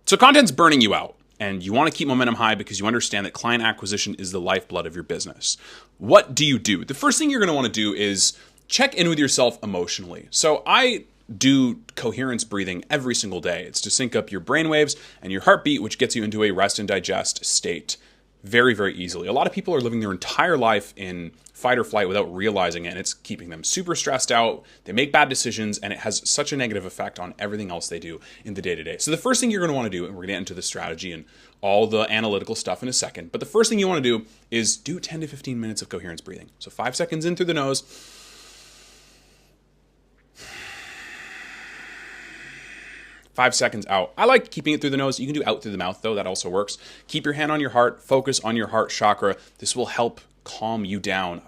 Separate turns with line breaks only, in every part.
So content's burning you out, and you want to keep momentum high because you understand that client acquisition is the lifeblood of your business. What do you do? The first thing you're going to want to do is check in with yourself emotionally. So I do coherence breathing every single day. It's to sync up your brainwaves and your heartbeat, which gets you into a rest and digest state very, very easily. A lot of people are living their entire life in fight or flight without realizing it, and it's keeping them super stressed out. They make bad decisions, and it has such a negative effect on everything else they do in the day-to-day. So the first thing you're going to want to do, and we're going to get into the strategy and all the analytical stuff in a second, but the first thing you want to do is do 10 to 15 minutes of coherence breathing. So 5 seconds in through the nose, 5 seconds out. I like keeping it through the nose. You can do out through the mouth, though. That also works. Keep your hand on your heart. Focus on your heart chakra. This will help calm you down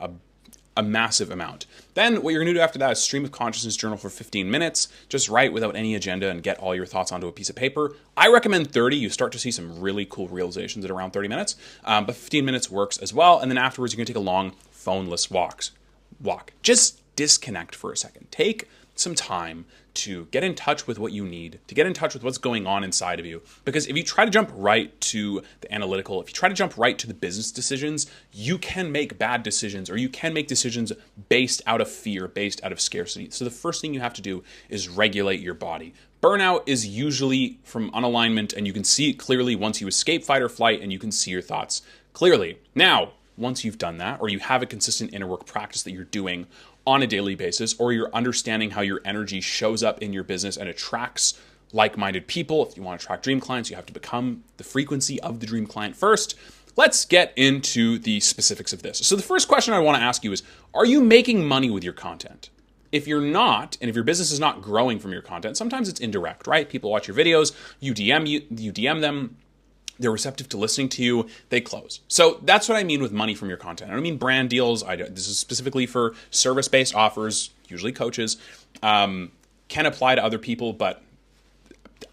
a massive amount. Then what you're going to do after that is stream of consciousness journal for 15 minutes. Just write without any agenda and get all your thoughts onto a piece of paper. I recommend 30. You start to see some really cool realizations at around 30 minutes. But 15 minutes works as well. And then afterwards, you're going to take a long phoneless walk. Just disconnect for a second. Take some time to get in touch with what you need, to get in touch with what's going on inside of you. Because if you try to jump right to the analytical, if you try to jump right to the business decisions, you can make bad decisions, or you can make decisions based out of fear, based out of scarcity. So the first thing you have to do is regulate your body. Burnout is usually from unalignment, and you can see it clearly once you escape fight or flight, and you can see your thoughts clearly. Now, once you've done that, or you have a consistent inner work practice that you're doing on a daily basis, or you're understanding how your energy shows up in your business and attracts like-minded people. If you want to attract dream clients, you have to become the frequency of the dream client first. Let's get into the specifics of this. So the first question I want to ask you is, are you making money with your content? If you're not, and if your business is not growing from your content, sometimes it's indirect, right? People watch your videos, you DM them, they're receptive to listening to you, they close. So that's what I mean with money from your content. I don't mean brand deals. This is specifically for service-based offers, usually coaches, can apply to other people, but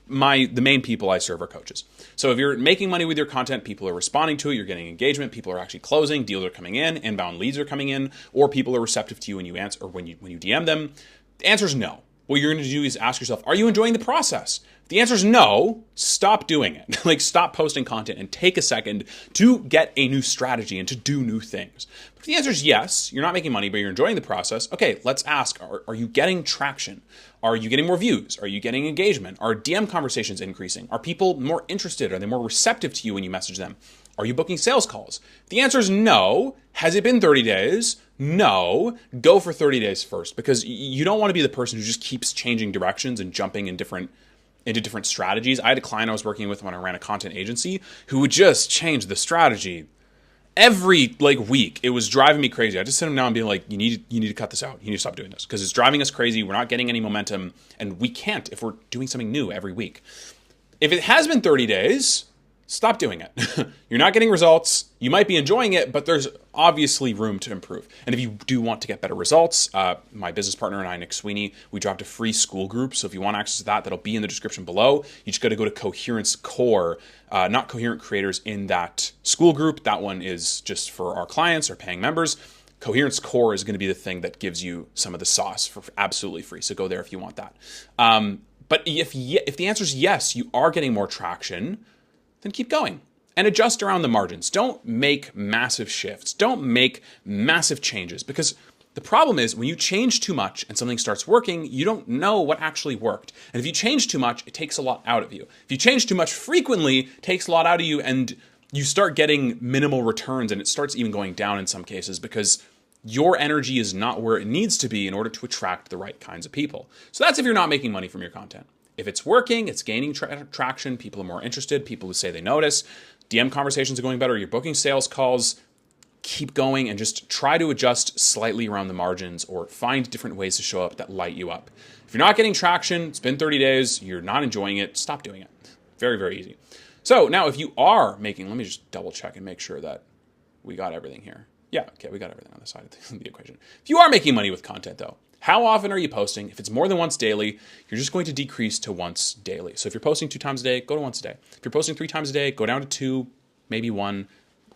the main people I serve are coaches. So if you're making money with your content, people are responding to it, you're getting engagement, people are actually closing, deals are coming in, inbound leads are coming in, or people are receptive to you when you answer, or when you DM them, the answer is no. What you're going to do is ask yourself, are you enjoying the process? If the answer is no, stop doing it. Stop posting content and take a second to get a new strategy and to do new things. But if the answer is yes, you're not making money, but you're enjoying the process, okay, let's ask, are you getting traction? Are you getting more views? Are you getting engagement? Are DM conversations increasing? Are people more interested? Are they more receptive to you when you message them? Are you booking sales calls? If the answer is no, has it been 30 days? No, go for 30 days first, because you don't want to be the person who just keeps changing directions and jumping into different strategies. I had a client I was working with when I ran a content agency who would just change the strategy every week. It was driving me crazy. I just sit him down and be like, you need to cut this out. You need to stop doing this because it's driving us crazy. We're not getting any momentum, and we can't if we're doing something new every week. If it has been 30 days, stop doing it. You're not getting results. You might be enjoying it, but there's obviously room to improve. And if you do want to get better results, my business partner and I, Nick Sweeney, we dropped a free school group. So if you want access to that, that'll be in the description below. You just got to go to Coherence Core, not Coherent Creators, in that school group. That one is just for our clients or paying members. Coherence Core is going to be the thing that gives you some of the sauce for absolutely free. So go there if you want that. But if the answer is yes, you are getting more traction, then keep going and adjust around the margins. Don't make massive shifts. Don't make massive changes, because the problem is when you change too much and something starts working, you don't know what actually worked. And if you change too much, it takes a lot out of you. If you change too much frequently, it takes a lot out of you, and you start getting minimal returns, and it starts even going down in some cases because your energy is not where it needs to be in order to attract the right kinds of people. So that's if you're not making money from your content. If it's working, it's gaining traction, people are more interested, people who say they notice, DM conversations are going better, you're booking sales calls, keep going and just try to adjust slightly around the margins or find different ways to show up that light you up. If you're not getting traction, it's been 30 days, you're not enjoying it, stop doing it. Very, very easy. So now if you are making, let me just double check and make sure that we got everything here. Yeah, okay, we got everything on the side of the equation. If you are making money with content though, how often are you posting? If it's more than once daily, you're just going to decrease to once daily. So if you're posting 2 times a day, go to once a day. If you're posting 3 times a day, go down to 2, maybe 1,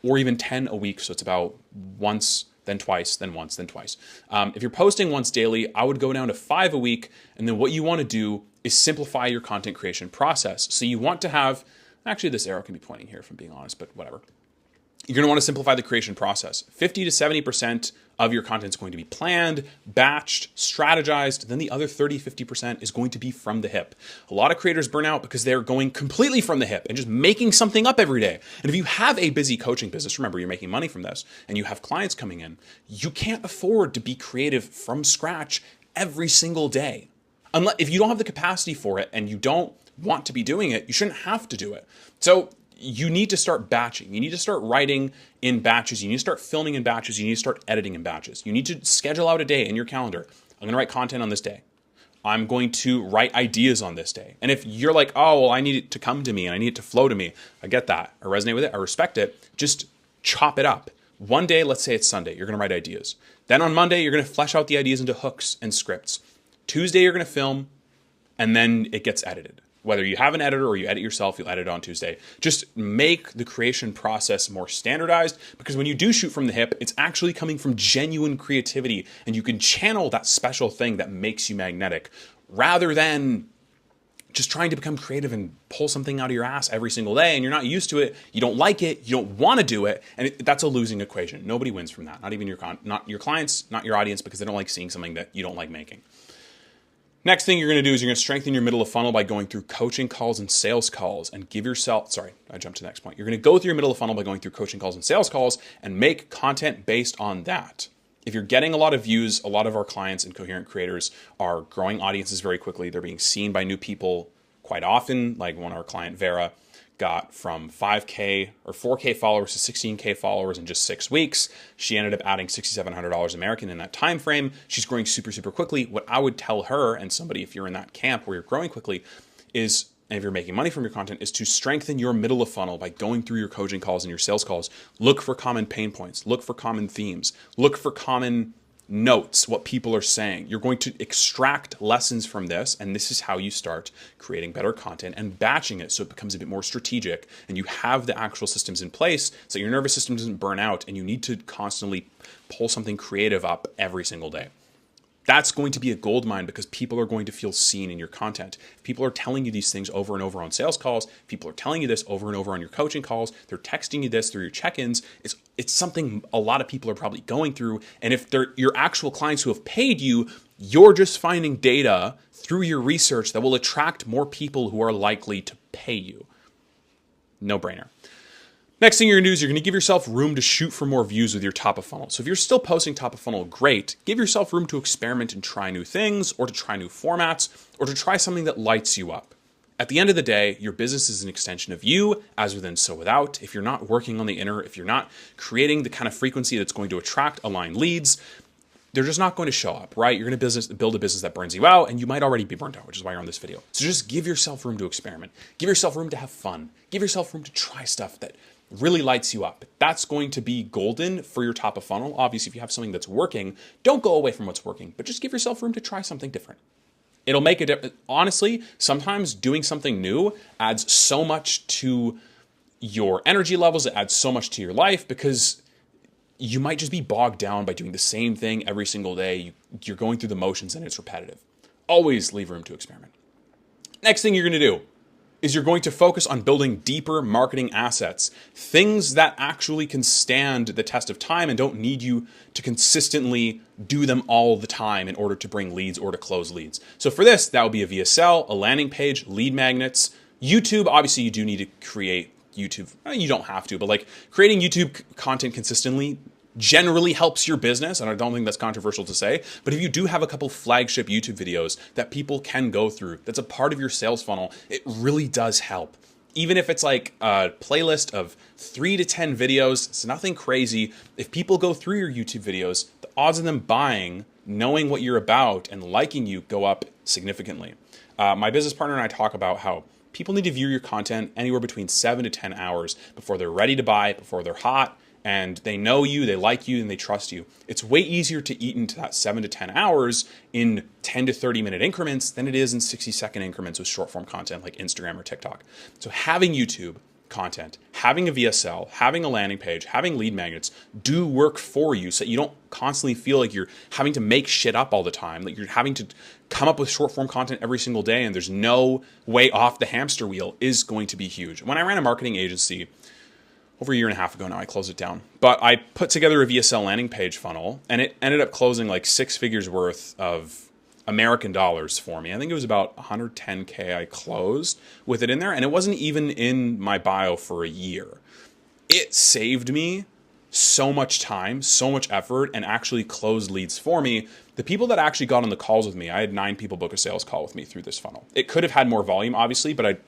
or even 10 a week. So it's about once then twice, then once, then twice. If you're posting once daily, I would go down to 5 a week. And then what you want to do is simplify your content creation process. So you want to have, actually this arrow can be pointing here if I'm being honest, but whatever. You're going to want to simplify the creation process. 50 to 70% of your content is going to be planned, batched, strategized. Then the other 30, 50% is going to be from the hip. A lot of creators burn out because they're going completely from the hip and just making something up every day. And if you have a busy coaching business, remember, you're making money from this and you have clients coming in, you can't afford to be creative from scratch every single day. If you don't have the capacity for it and you don't want to be doing it, you shouldn't have to do it. So you need to start batching. You need to start writing in batches. You need to start filming in batches. You need to start editing in batches. You need to schedule out a day in your calendar. I'm going to write content on this day. I'm going to write ideas on this day. And if you're like, oh, well, I need it to come to me and I need it to flow to me. I get that. I resonate with it. I respect it. Just chop it up. One day, let's say it's Sunday, you're going to write ideas. Then on Monday, you're going to flesh out the ideas into hooks and scripts. Tuesday, you're going to film, and then it gets edited. Whether you have an editor or you edit yourself, you'll edit it on Tuesday. Just make the creation process more standardized, because when you do shoot from the hip, it's actually coming from genuine creativity, and you can channel that special thing that makes you magnetic rather than just trying to become creative and pull something out of your ass every single day, and you're not used to it, you don't like it, you don't want to do it, and that's a losing equation. Nobody wins from that, not even not your clients, not your audience, because they don't like seeing something that you don't like making. Next thing you're going to do is you're going to strengthen your middle of funnel by going through coaching calls and sales calls and give yourself, sorry, I jumped to the next point. You're going to go through your middle of funnel by going through coaching calls and sales calls and make content based on that. If you're getting a lot of views, a lot of our clients and coherent creators are growing audiences very quickly. They're being seen by new people quite often. Like one of our client, Vera, got from 5K or 4K followers to 16K followers in just 6 weeks. She ended up adding $6,700 American in that time frame. She's growing super, super quickly. What I would tell her, and somebody, if you're in that camp where you're growing quickly, is, and if you're making money from your content, is to strengthen your middle of funnel by going through your coaching calls and your sales calls. Look for common pain points. Look for common themes. Look for common notes, what people are saying. You're going to extract lessons from this, and this is how you start creating better content and batching it so it becomes a bit more strategic, and you have the actual systems in place so your nervous system doesn't burn out and you need to constantly pull something creative up every single day. That's going to be a gold mine, because people are going to feel seen in your content. If people are telling you these things over and over on sales calls, people are telling you this over and over on your coaching calls, they're texting you this through your check-ins, it's something a lot of people are probably going through. And if they're your actual clients who have paid you, you're just finding data through your research that will attract more people who are likely to pay you. No brainer. Next thing you're going to do is you're going to give yourself room to shoot for more views with your top of funnel. So if you're still posting top of funnel, great. Give yourself room to experiment and try new things, or to try new formats, or to try something that lights you up. At the end of the day, your business is an extension of you, as within, so without. If you're not working on the inner, if you're not creating the kind of frequency that's going to attract aligned leads, they're just not going to show up, right? You're going to build a business that burns you out, and you might already be burnt out, which is why you're on this video. So just give yourself room to experiment. Give yourself room to have fun. Give yourself room to try stuff that really lights you up. That's going to be golden for your top of funnel. Obviously, if you have something that's working, don't go away from what's working, but just give yourself room to try something different. It'll make a difference. Honestly, sometimes doing something new adds so much to your energy levels. It adds so much to your life, because you might just be bogged down by doing the same thing every single day. You're going through the motions and it's repetitive. Always leave room to experiment. Next thing you're going to do is you're going to focus on building deeper marketing assets, things that actually can stand the test of time and don't need you to consistently do them all the time in order to bring leads or to close leads. So for this, that would be a VSL, a landing page, lead magnets, YouTube. Obviously, you do need to create YouTube. You don't have to, but like creating YouTube content consistently generally helps your business, and I don't think that's controversial to say. But if you do have a couple flagship YouTube videos that people can go through, that's a part of your sales funnel, it really does help. Even if it's like a playlist of 3 to 10 videos, it's nothing crazy. If people go through your YouTube videos, the odds of them buying, knowing what you're about, and liking you go up significantly. My business partner and I talk about how people need to view your content anywhere between 7 to 10 hours before they're ready to buy, before they're hot, and they know you, they like you, and they trust you. It's way easier to eat into that 7 to 10 hours in 10 to 30 minute increments than it is in 60-second increments with short form content like Instagram or TikTok. So having YouTube content, having a VSL, having a landing page, having lead magnets do work for you so that you don't constantly feel like you're having to make shit up all the time, like you're having to come up with short form content every single day and there's no way off the hamster wheel is going to be huge. When I ran a marketing agency over a year and a half ago now, I closed it down, but I put together a VSL landing page funnel and it ended up closing like 6 figures worth of American dollars for me. I think it was about 110K I closed with it in there, and it wasn't even in my bio for a year. It saved me so much time, so much effort, and actually closed leads for me. The people that actually got on the calls with me, I had 9 people book a sales call with me through this funnel. It could have had more volume, obviously, but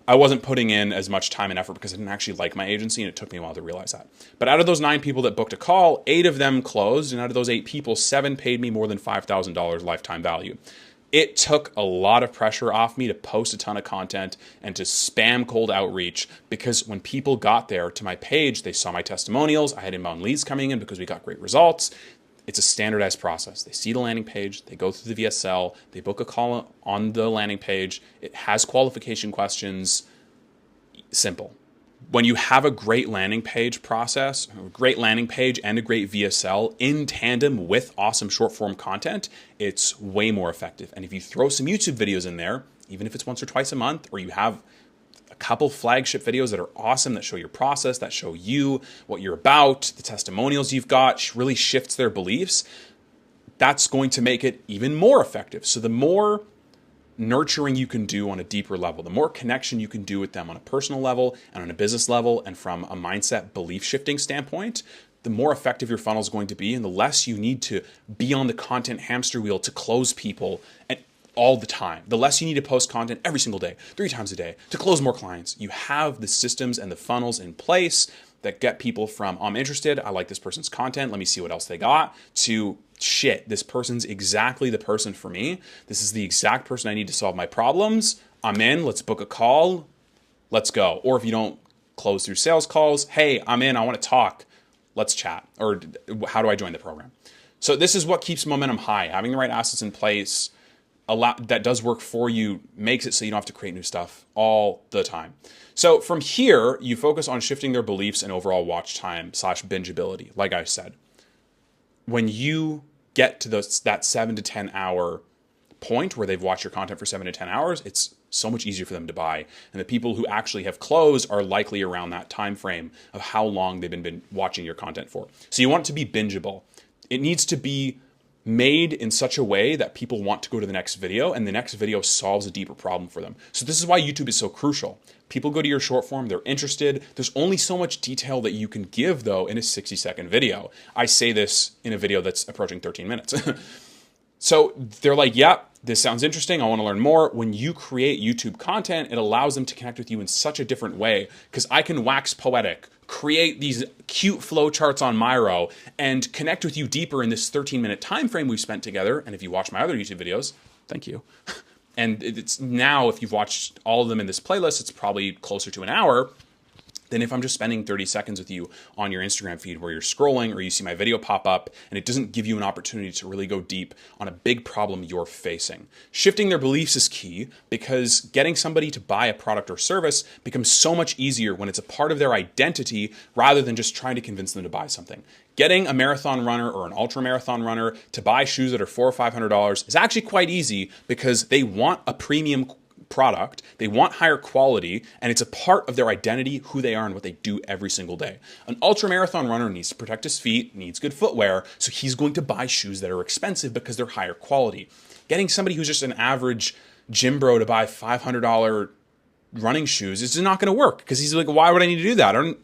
I wasn't putting in as much time and effort because I didn't actually like my agency, and it took me a while to realize that. But out of those 9 people that booked a call, 8 of them closed, and out of those 8 people, 7 paid me more than $5,000 lifetime value. It took a lot of pressure off me to post a ton of content and to spam cold outreach, because when people got there to my page, they saw my testimonials. I had inbound leads coming in because we got great results. It's a standardized process. They see the landing page, they go through the VSL, they book a call on the landing page. It has qualification questions. Simple. When you have a great landing page process, a great landing page and a great VSL in tandem with awesome short form content, it's way more effective. And if you throw some YouTube videos in there, even if it's once or twice a month, or you have a couple flagship videos that are awesome, that show your process, that show you what you're about, the testimonials you've got, really shifts their beliefs, that's going to make it even more effective. So the more nurturing you can do on a deeper level, the more connection you can do with them on a personal level and on a business level and from a mindset belief shifting standpoint, the more effective your funnel is going to be, and the less you need to be on the content hamster wheel to close people and all the time. The less you need to post content every single day, 3 times a day, to close more clients. You have the systems and the funnels in place that get people from, I'm interested, I like this person's content, let me see what else they got, to shit, this person's exactly the person for me. This is the exact person I need to solve my problems. I'm in, let's book a call, let's go. Or if you don't close through sales calls, hey, I'm in, I want to talk, let's chat. Or how do I join the program? So this is what keeps momentum high. Having the right assets in place, that does work for you, makes it so you don't have to create new stuff all the time. So from here, you focus on shifting their beliefs and overall watch time / bingeability. Like I said, when you get to that 7 to 10 hour point where they've watched your content for 7 to 10 hours, it's so much easier for them to buy. And the people who actually have closed are likely around that time frame of how long they've been watching your content for. So you want it to be bingeable. It needs to be made in such a way that people want to go to the next video, and the next video solves a deeper problem for them. So this is why YouTube is so crucial. People go to your short form, they're interested. There's only so much detail that you can give, though, in a 60-second video. I say this in a video that's approaching 13 minutes. So they're like, yeah, this sounds interesting, I want to learn more. When you create YouTube content, it allows them to connect with you in such a different way, because I can wax poetic, create these cute flowcharts on Miro, and connect with you deeper in this 13-minute time frame we've spent together. And if you watch my other YouTube videos, thank you. And it's now, if you've watched all of them in this playlist, it's probably closer to an hour than if I'm just spending 30 seconds with you on your Instagram feed where you're scrolling or you see my video pop up and it doesn't give you an opportunity to really go deep on a big problem you're facing. Shifting their beliefs is key, because getting somebody to buy a product or service becomes so much easier when it's a part of their identity rather than just trying to convince them to buy something. Getting a marathon runner or an ultra marathon runner to buy shoes that are $400 or $500 is actually quite easy, because they want a premium product, they want higher quality, and it's a part of their identity, who they are and what they do every single day. An ultra marathon runner needs to protect his feet, needs good footwear, so he's going to buy shoes that are expensive because they're higher quality. Getting somebody who's just an average gym bro to buy $500 running shoes is just not going to work, because he's like, why would I need to do that?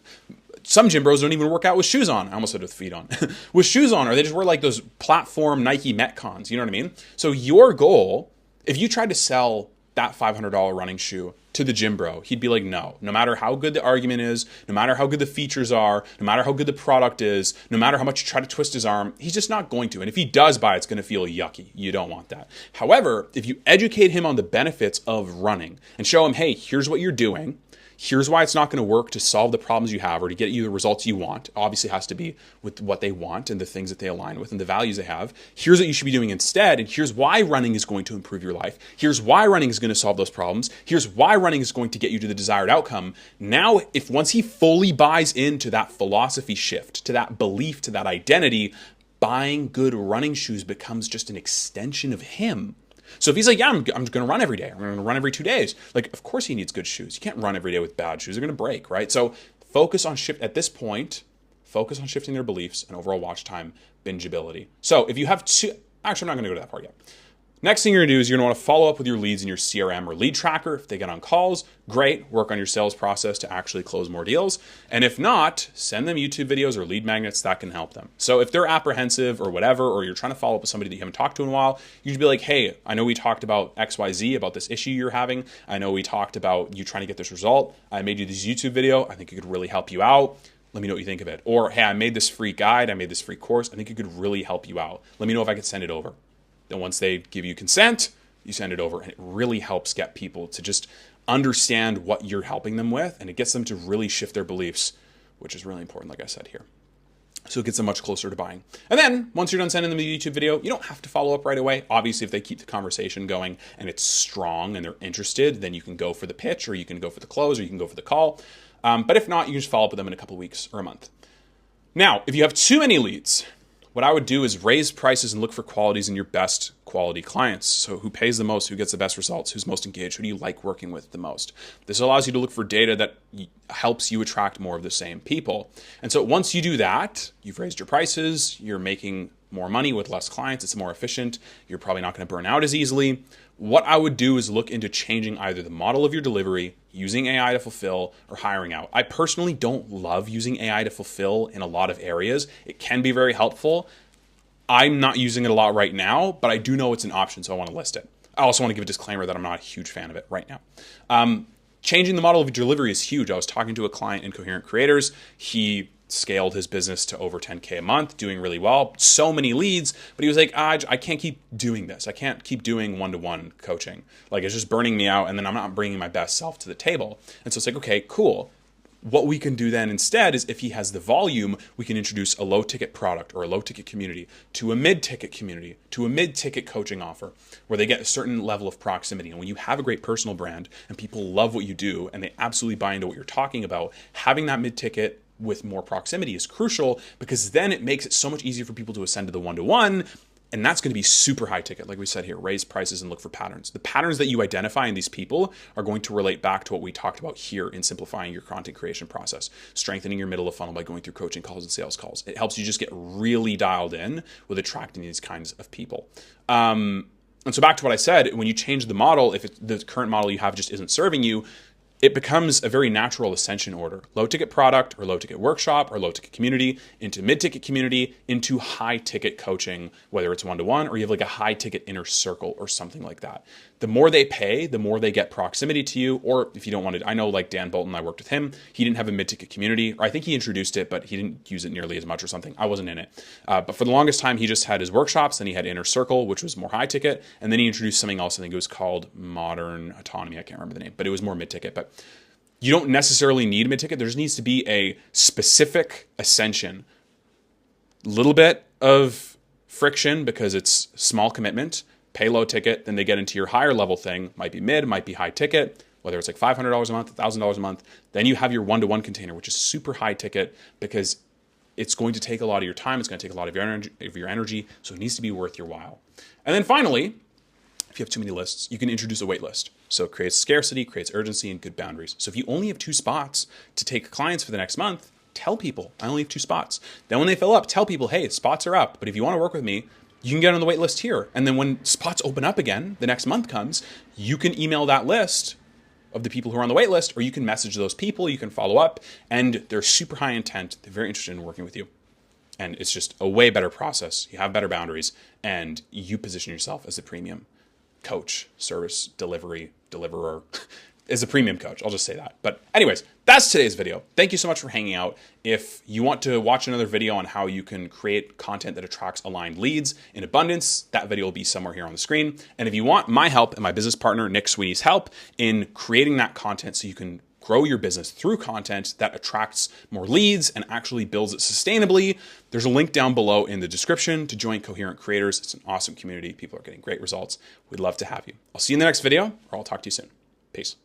Some gym bros don't even work out with shoes on. I almost said with feet on. With shoes on, or they just wear like those platform Nike Metcons, you know what I mean? So your goal, if you tried to sell that $500 running shoe to the gym bro, he'd be like, no matter how good the argument is, no matter how good the features are, no matter how good the product is, no matter how much you try to twist his arm, he's just not going to. And if he does buy it, it's going to feel yucky. You don't want that. However, if you educate him on the benefits of running and show him, hey, here's what you're doing, here's why it's not going to work to solve the problems you have or to get you the results you want. Obviously, it has to be with what they want and the things that they align with and the values they have. Here's what you should be doing instead, and here's why running is going to improve your life. Here's why running is going to solve those problems. Here's why running is going to get you to the desired outcome. Now, if once he fully buys into that philosophy shift, to that belief, to that identity, buying good running shoes becomes just an extension of him. So if he's like, yeah, I'm going to run every day. I'm going to run every 2 days. Like, of course he needs good shoes. You can't run every day with bad shoes. They're going to break, right? So focus on at this point, focus on shifting their beliefs and overall watch time, bingeability. So if you have actually, I'm not going to go to that part yet. Next thing you're going to do is you're going to want to follow up with your leads in your CRM or lead tracker. If they get on calls, great. Work on your sales process to actually close more deals. And if not, send them YouTube videos or lead magnets that can help them. So if they're apprehensive or whatever, or you're trying to follow up with somebody that you haven't talked to in a while, you should be like, hey, I know we talked about XYZ, about this issue you're having. I know we talked about you trying to get this result. I made you this YouTube video. I think it could really help you out. Let me know what you think of it. Or, hey, I made this free guide. I made this free course. I think it could really help you out. Let me know if I could send it over. Then once they give you consent, you send it over. And it really helps get people to just understand what you're helping them with. And it gets them to really shift their beliefs, which is really important, like I said here. So it gets them much closer to buying. And then once you're done sending them the YouTube video, you don't have to follow up right away. Obviously, if they keep the conversation going and it's strong and they're interested, then you can go for the pitch, or you can go for the close, or you can go for the call. But if not, you can just follow up with them in a couple of weeks or a month. Now, if you have too many leads, what I would do is raise prices and look for qualities in your best quality clients. So who pays the most, who gets the best results, who's most engaged, who do you like working with the most? This allows you to look for data that helps you attract more of the same people. And so once you do that, you've raised your prices, you're making more money with less clients, it's more efficient, you're probably not going to burn out as easily. What I would do is look into changing either the model of your delivery, using AI to fulfill, or hiring out. I personally don't love using AI to fulfill in a lot of areas. It can be very helpful. I'm not using it a lot right now, but I do know it's an option, so I want to list it. I also want to give a disclaimer that I'm not a huge fan of it right now. Changing the model of your delivery is huge. I was talking to a client in Coherent Creators. He scaled his business to over 10K a month, doing really well, so many leads, but he was like, I can't keep doing this. I can't keep doing one-to-one coaching. Like, it's just burning me out, and then I'm not bringing my best self to the table. And so it's like, okay, cool. What we can do then instead is, if he has the volume, we can introduce a low ticket product or a low ticket community to a mid ticket community, to a mid ticket coaching offer where they get a certain level of proximity. And when you have a great personal brand and people love what you do and they absolutely buy into what you're talking about, having that mid ticket with more proximity is crucial, because then it makes it so much easier for people to ascend to the one-to-one. And that's going to be super high ticket. Like we said here, raise prices and look for patterns. The patterns that you identify in these people are going to relate back to what we talked about here in simplifying your content creation process, strengthening your middle of funnel by going through coaching calls and sales calls. It helps you just get really dialed in with attracting these kinds of people. And so back to what I said, when you change the model, if the current model you have just isn't serving you, it becomes a very natural ascension order. Low ticket product or low ticket workshop or low ticket community into mid ticket community into high ticket coaching, whether it's one-to-one or you have like a high ticket inner circle or something like that. The more they pay, the more they get proximity to you. Or if you don't want it, I know like Dan Bolton, I worked with him. He didn't have a mid ticket community, or I think he introduced it, but he didn't use it nearly as much or something. I wasn't in it. But for the longest time, he just had his workshops, then he had inner circle, which was more high ticket. And then he introduced something else. I think it was called Modern Autonomy. I can't remember the name, but it was more mid ticket. But you don't necessarily need mid-ticket. There just needs to be a specific ascension. A little bit of friction because it's small commitment, pay low ticket, then they get into your higher level thing. Might be mid, might be high ticket, whether it's like $500 a month, $1,000 a month. Then you have your one-to-one container, which is super high ticket because it's going to take a lot of your time. It's going to take a lot of your energy. So it needs to be worth your while. And then finally, if you have too many lists, you can introduce a wait list. So it creates scarcity, creates urgency, and good boundaries. So if you only have 2 spots to take clients for the next month, tell people, I only have 2 spots. Then when they fill up, tell people, hey, spots are up. But if you want to work with me, you can get on the wait list here. And then when spots open up again, the next month comes, you can email that list of the people who are on the wait list, or you can message those people, you can follow up, and they're super high intent. They're very interested in working with you. And it's just a way better process. You have better boundaries, and you position yourself as a premium coach, service, deliverer, is a premium coach. I'll just say that. But anyways, that's today's video. Thank you so much for hanging out. If you want to watch another video on how you can create content that attracts aligned leads in abundance, that video will be somewhere here on the screen. And if you want my help and my business partner, Nick Sweeney's help in creating that content so you can grow your business through content that attracts more leads and actually builds it sustainably, there's a link down below in the description to join Coherent Creators. It's an awesome community. People are getting great results. We'd love to have you. I'll see you in the next video, or I'll talk to you soon. Peace.